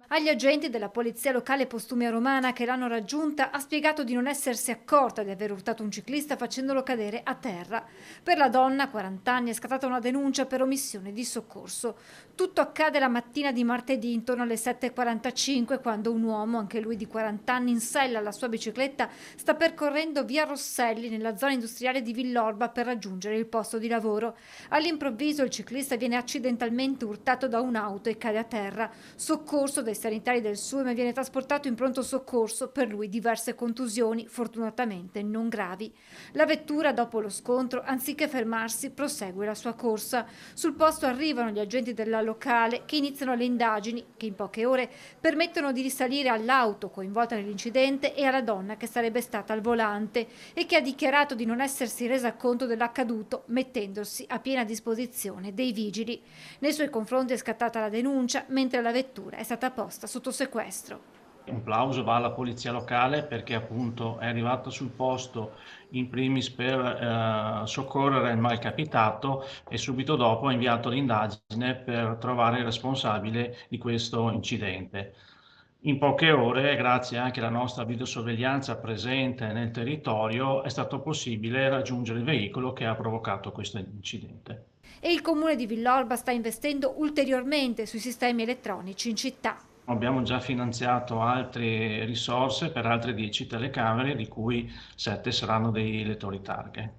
Agli agenti della polizia locale Postumia Romana che l'hanno raggiunta ha spiegato di non essersi accorta di aver urtato un ciclista facendolo cadere a terra. Per la donna, 40 anni, è scattata una denuncia per omissione di soccorso. Tutto accade la mattina di martedì intorno alle 7:45 quando un uomo, anche lui di 40 anni, in sella alla sua bicicletta, sta percorrendo via Rosselli nella zona industriale di Villorba per raggiungere il posto di lavoro. All'improvviso il ciclista viene accidentalmente urtato da un'auto e cade a terra. Soccorso dai sanitari del SUEM, viene trasportato in pronto soccorso, per lui diverse contusioni, fortunatamente non gravi. La vettura, dopo lo scontro, anziché fermarsi, prosegue la sua corsa. Sul posto arrivano gli agenti della locale che iniziano le indagini che in poche ore permettono di risalire all'auto coinvolta nell'incidente e alla donna che sarebbe stata al volante e che ha dichiarato di non essersi resa conto dell'accaduto, mettendosi a piena disposizione dei vigili. Nei suoi confronti è scattata la denuncia, mentre la vettura è stata posta sotto sequestro. Un plauso va alla polizia locale perché appunto è arrivata sul posto in primis per soccorrere il malcapitato e subito dopo ha inviato l'indagine per trovare il responsabile di questo incidente. In poche ore, grazie anche alla nostra videosorveglianza presente nel territorio, è stato possibile raggiungere il veicolo che ha provocato questo incidente. E il comune di Villorba sta investendo ulteriormente sui sistemi elettronici in città. Abbiamo già finanziato altre risorse per altre 10 telecamere, di cui 7 saranno dei lettori targhe.